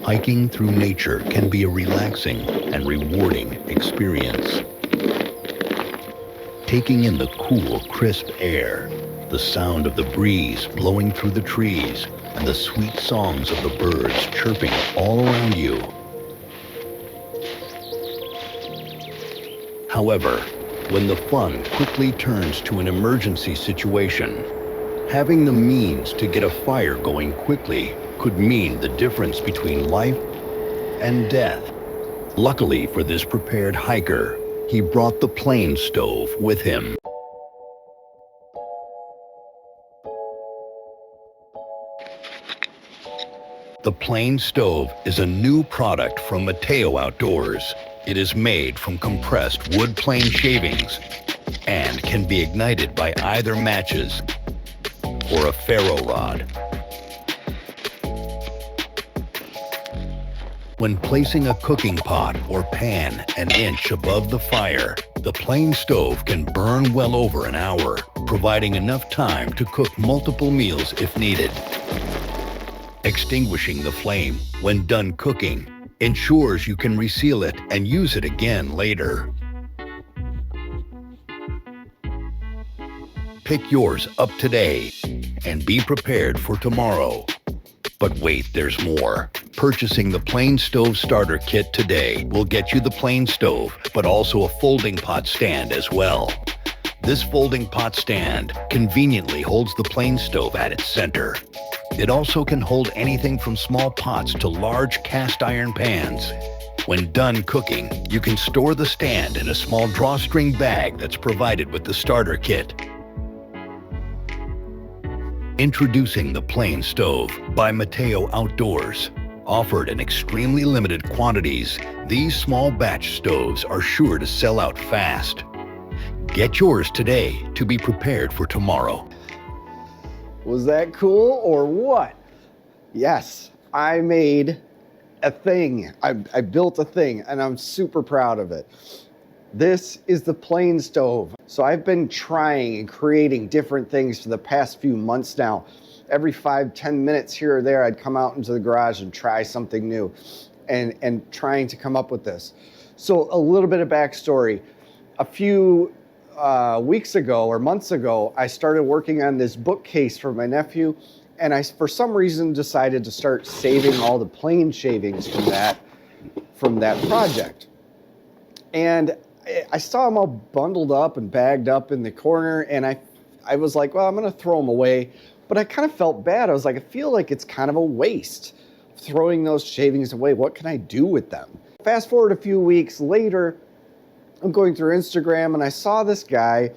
hiking through nature can be a relaxing and rewarding experience. Taking in the cool, crisp air, the sound of the breeze blowing through the trees, and the sweet songs of the birds chirping all around you. However, when the fun quickly turns to an emergency situation, having the means to get a fire going quickly could mean the difference between life and death. Luckily for this prepared hiker, he brought the plain stove with him. The plain stove is a new product from Matao Outdoors. It is made from compressed wood plane shavings and can be ignited by either matches or a ferro rod. When placing a cooking pot or pan an inch above the fire, the plain stove can burn well over an hour, providing enough time to cook multiple meals if needed. Extinguishing the flame when done cooking ensures you can reseal it and use it again later. Pick yours up today and be prepared for tomorrow. But wait, there's more. Purchasing the Plain Stove Starter Kit today will get you the plain stove, but also a folding pot stand as well. This folding pot stand conveniently holds the plain stove at its center. It also can hold anything from small pots to large cast iron pans. When done cooking, you can store the stand in a small drawstring bag that's provided with the starter kit. Introducing the Plain Stove by Matao Outdoors. Offered in extremely limited quantities, these small batch stoves are sure to sell out fast. Get yours today to be prepared for tomorrow. Was that cool or what? Yes, I made a thing. I built a thing and I'm super proud of it. This is the Plain Stove. So I've been trying and creating different things for the past few months now. Every 5-10 minutes here or there, I'd come out into the garage and try something new and trying to come up with this. So a little bit of backstory. A few weeks ago or months ago, I started working on this bookcase for my nephew, and I, for some reason, decided to start saving all the plane shavings from that project. And I saw them all bundled up and bagged up in the corner, and I was like, well, I'm gonna throw them away. But I kind of felt bad. I was like, I feel like it's kind of a waste throwing those shavings away. What can I do with them? Fast forward a few weeks later, I'm going through Instagram and I saw this guy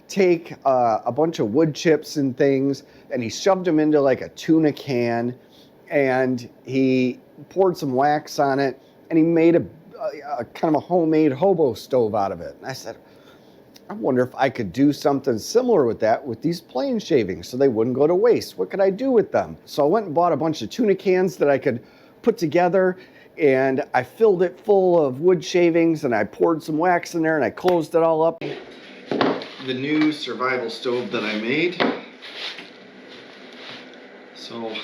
take a bunch of wood chips and things, and he shoved them into like a tuna can, and he poured some wax on it, and he made a kind of a homemade hobo stove out of it. And I said, I wonder if I could do something similar with that with these plain shavings so they wouldn't go to waste. What could I do with them? So I went and bought a bunch of tuna cans that I could put together, and I filled it full of wood shavings, and I poured some wax in there, and I closed it all up. The new survival stove that I made. So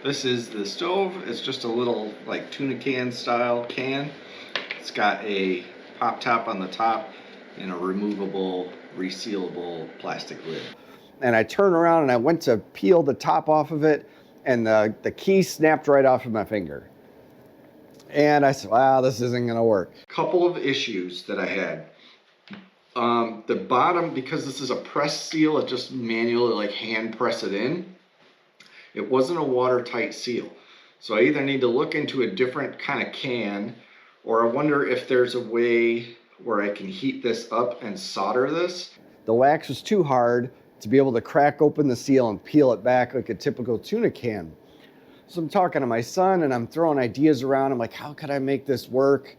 this is the stove. It's just a little like tuna can style can. It's got a pop top on the top and a removable, resealable plastic lid. And I turned around and I went to peel the top off of it, and the key snapped right off of my finger. And I said, wow, this isn't gonna work. Couple of issues that I had. The bottom, because this is a press seal, it just manually like hand press it in. It wasn't a watertight seal. So I either need to look into a different kind of can, or I wonder if there's a way where I can heat this up and solder this. The wax was too hard to be able to crack open the seal and peel it back like a typical tuna can. So I'm talking to my son and I'm throwing ideas around. I'm like, how could I make this work?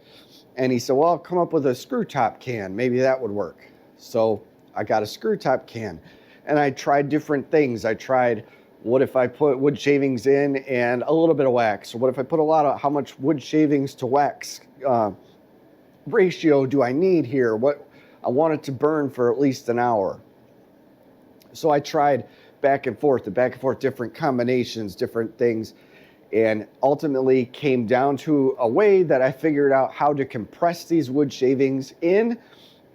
And he said, well, I'll come up with a screw top can. Maybe that would work. So I got a screw top can, and I tried different things. I tried, what if I put wood shavings in and a little bit of wax? Or what if I put how much wood shavings to wax ratio do I need here? What I want it to burn for at least an hour. So I tried back and forth, different combinations, different things. and ultimately came down to a way that I figured out how to compress these wood shavings in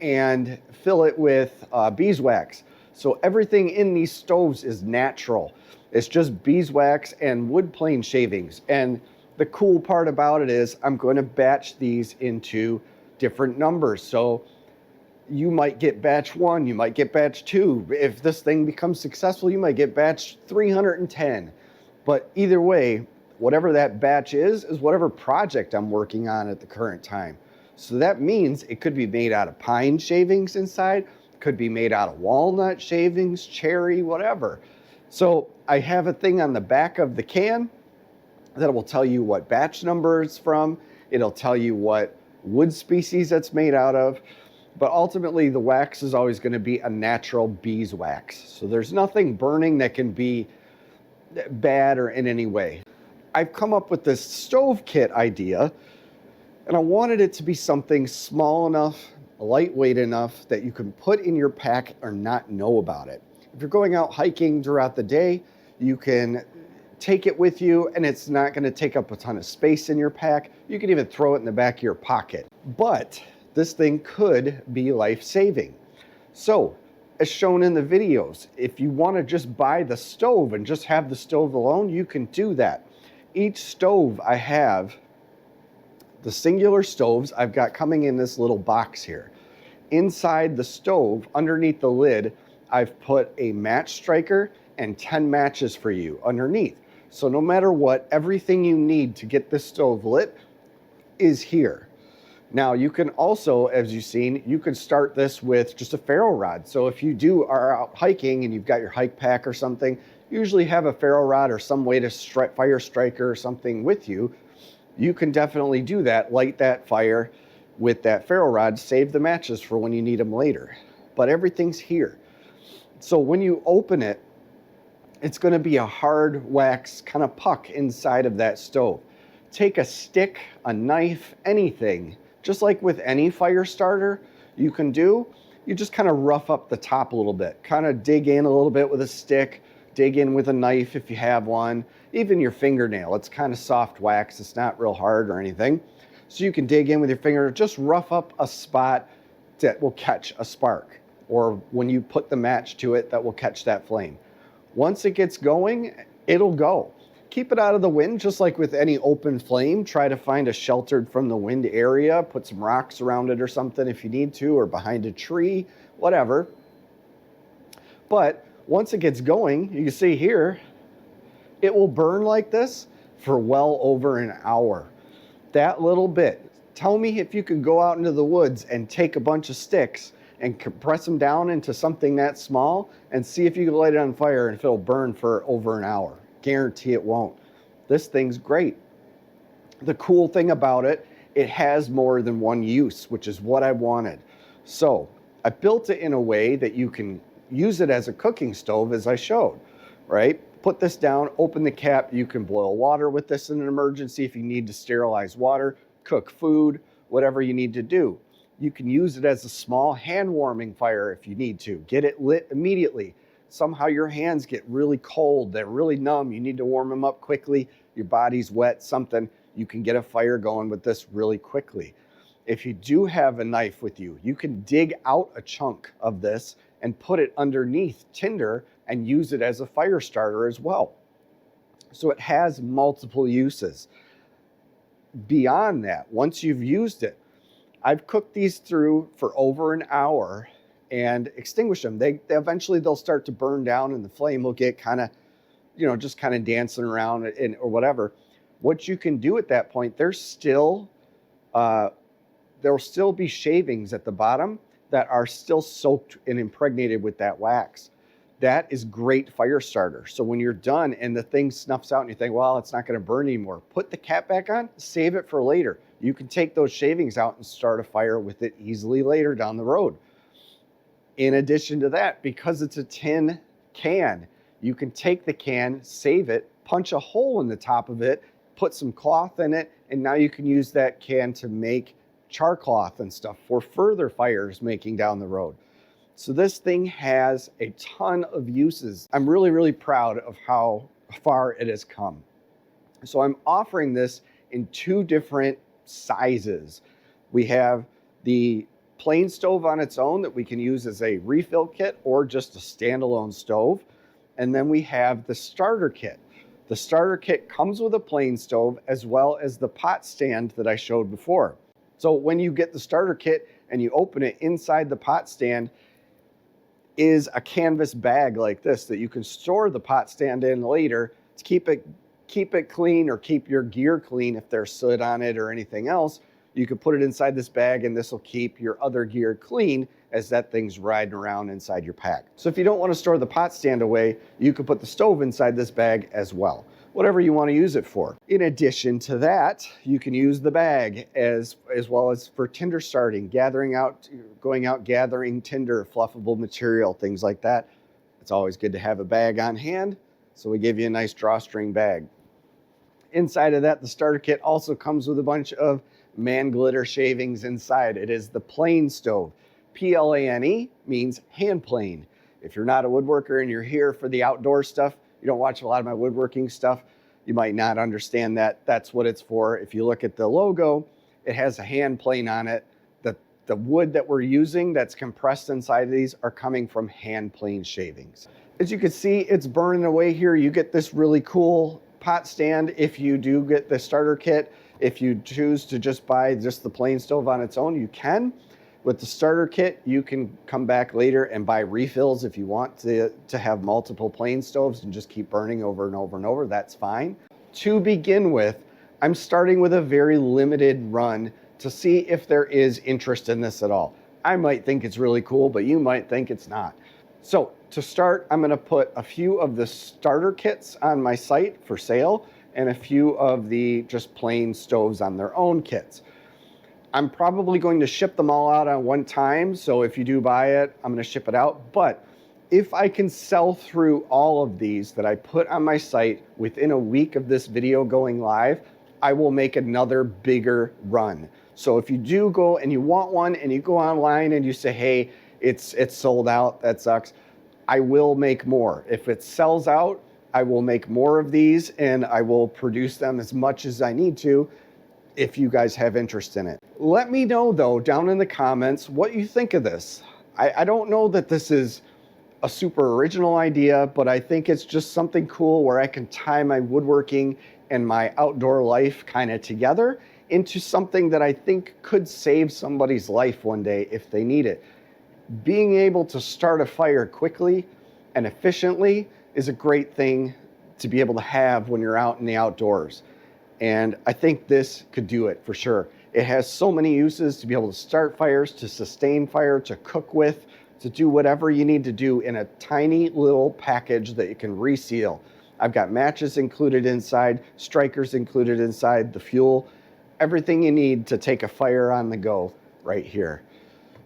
and fill it with beeswax. So everything in these stoves is natural. It's just beeswax and wood plane shavings. And the cool part about it is I'm going to batch these into different numbers. So you might get batch 1, you might get batch 2. If this thing becomes successful, you might get batch 310. But either way, whatever that batch is whatever project I'm working on at the current time. So that means it could be made out of pine shavings inside, could be made out of walnut shavings, cherry, whatever. So I have a thing on the back of the can that will tell you what batch number it's from. It'll tell you what wood species that's made out of. But ultimately, the wax is always going to be a natural beeswax. So there's nothing burning that can be bad or in any way. I've come up with this stove kit idea, and I wanted it to be something small enough, lightweight enough that you can put in your pack or not know about it. If you're going out hiking throughout the day, you can take it with you and it's not going to take up a ton of space in your pack. You can even throw it in the back of your pocket. But this thing could be life-saving. So, as shown in the videos, if you want to just buy the stove and just have the stove alone, you can do that. Each stove I have, the singular stoves I've got coming in this little box here. Inside the stove, underneath the lid, I've put a match striker and 10 matches for you underneath. So no matter what, everything you need to get this stove lit is here. Now you can also, as you've seen, you can start this with just a ferro rod. So if you are out hiking and you've got your hike pack or something, usually have a ferro rod or some way to fire striker or something with you. You can definitely do that, light that fire with that ferro rod, save the matches for when you need them later. But everything's here. So when you open it, it's going to be a hard wax kind of puck inside of that stove. Take a stick, a knife, anything, just like with any fire starter you can do, you just kind of rough up the top a little bit, kind of dig in a little bit with a stick, dig in with a knife if you have one, even your fingernail. It's kind of soft wax, it's not real hard or anything. So you can dig in with your finger, just rough up a spot that will catch a spark, or when you put the match to it, that will catch that flame. Once it gets going, it'll go. Keep it out of the wind, just like with any open flame. Try to find a sheltered from the wind area, put some rocks around it or something if you need to, or behind a tree, whatever. But once it gets going, you can see here, it will burn like this for well over an hour. That little bit. Tell me if you could go out into the woods and take a bunch of sticks and compress them down into something that small and see if you can light it on fire and if it'll burn for over an hour. Guarantee it won't. This thing's great. The cool thing about it, it has more than one use, which is what I wanted. So I built it in a way that you can use it as a cooking stove, as I showed, right? Put this down, open the cap. You can boil water with this in an emergency if you need to sterilize water, cook food, whatever you need to do. You can use it as a small hand warming fire if you need to. Get it lit immediately. Somehow your hands get really cold, they're really numb, you need to warm them up quickly, your body's wet, something, you can get a fire going with this really quickly. If you do have a knife with you, you can dig out a chunk of this and put it underneath tinder and use it as a fire starter as well. So it has multiple uses. Beyond that, once you've used it, I've cooked these through for over an hour and extinguish them. They eventually they'll start to burn down and the flame will get kind of, just kind of dancing around or whatever. What you can do at that point, there'll still be shavings at the bottom that are still soaked and impregnated with that wax. That is great fire starter. So when you're done and the thing snuffs out and you think, well, it's not going to burn anymore, put the cap back on, save it for later. You can take those shavings out and start a fire with it easily later down the road. In addition to that, because it's a tin can, you can take the can, save it, punch a hole in the top of it, put some cloth in it, and now you can use that can to make char cloth and stuff for further fires making down the road. So this thing has a ton of uses. I'm really, really proud of how far it has come. So I'm offering this in 2 different sizes. We have the plain stove on its own that we can use as a refill kit or just a standalone stove. And then we have the starter kit. The starter kit comes with a plain stove as well as the pot stand that I showed before. So when you get the starter kit and you open it, inside the pot stand is a canvas bag like this that you can store the pot stand in later to keep it clean or keep your gear clean if there's soot on it or anything else. You can put it inside this bag and this will keep your other gear clean as that thing's riding around inside your pack. So if you don't want to store the pot stand away, you can put the stove inside this bag as well, whatever you want to use it for. In addition to that, you can use the bag as well as for tinder starting, going out gathering tinder, fluffable material, things like that. It's always good to have a bag on hand, so we give you a nice drawstring bag. Inside of that, the starter kit also comes with a bunch of man glitter shavings inside. It is the plane stove. Plane means hand plane. If you're not a woodworker and you're here for the outdoor stuff, you don't watch a lot of my woodworking stuff, you might not understand that that's what it's for. If you look at the logo, it has a hand plane on it. The wood that we're using that's compressed inside of these are coming from hand plane shavings. As you can see, it's burning away here. You get this really cool pot stand if you do get the starter kit. If you choose to just buy just the plain stove on its own, you can. With the starter kit, you can come back later and buy refills if you want to have multiple plain stoves and just keep burning over and over and over. That's fine. To begin with, I'm starting with a very limited run to see if there is interest in this at all. I might think it's really cool, but you might think it's not. So to start, I'm going to put a few of the starter kits on my site for sale and a few of the just plain stoves on their own kits. I'm probably going to ship them all out at one time, so if you do buy it, I'm going to ship it out. But if I can sell through all of these that I put on my site within a week of this video going live, I will make another bigger run. So if you do go and you want one and you go online and you say, hey, it's sold out, that sucks, I will make more. If it sells out, I will make more of these and I will produce them as much as I need to if you guys have interest in it. Let me know though down in the comments what you think of this. I don't know that this is a super original idea, but I think it's just something cool where I can tie my woodworking and my outdoor life kind of together into something that I think could save somebody's life one day if they need it. Being able to start a fire quickly and efficiently is a great thing to be able to have when you're out in the outdoors. And I think this could do it for sure. It has so many uses to be able to start fires, to sustain fire, to cook with, to do whatever you need to do in a tiny little package that you can reseal. I've got matches included inside, strikers included inside, the fuel, everything you need to take a fire on the go right here.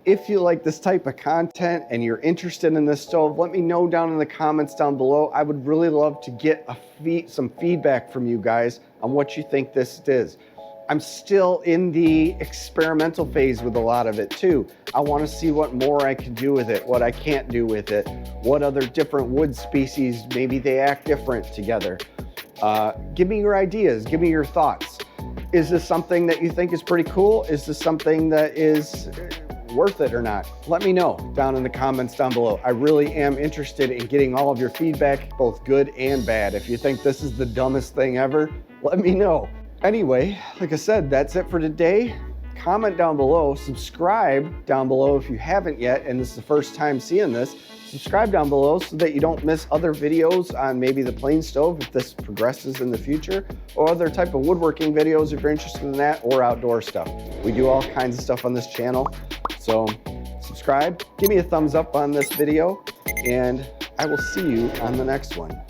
If you like this type of content and you're interested in this stove, let me know down in the comments down below. I would really love to get some feedback from you guys on what you think this is. I'm still in the experimental phase with a lot of it too. I want to see what more I can do with it, what I can't do with it, what other different wood species, maybe they act different together. Give me your ideas, give me your thoughts. Is this something that you think is pretty cool? Is this something that is worth it or not? Let me know down in the comments down below. I really am interested in getting all of your feedback, both good and bad. If you think this is the dumbest thing ever, let me know. Anyway, like I said, that's it for today. Comment down below, subscribe down below if you haven't yet, and this is the first time seeing this. Subscribe down below so that you don't miss other videos on maybe the plain stove if this progresses in the future, or other type of woodworking videos if you're interested in that, or outdoor stuff. We do all kinds of stuff on this channel. So subscribe, give me a thumbs up on this video, and I will see you on the next one.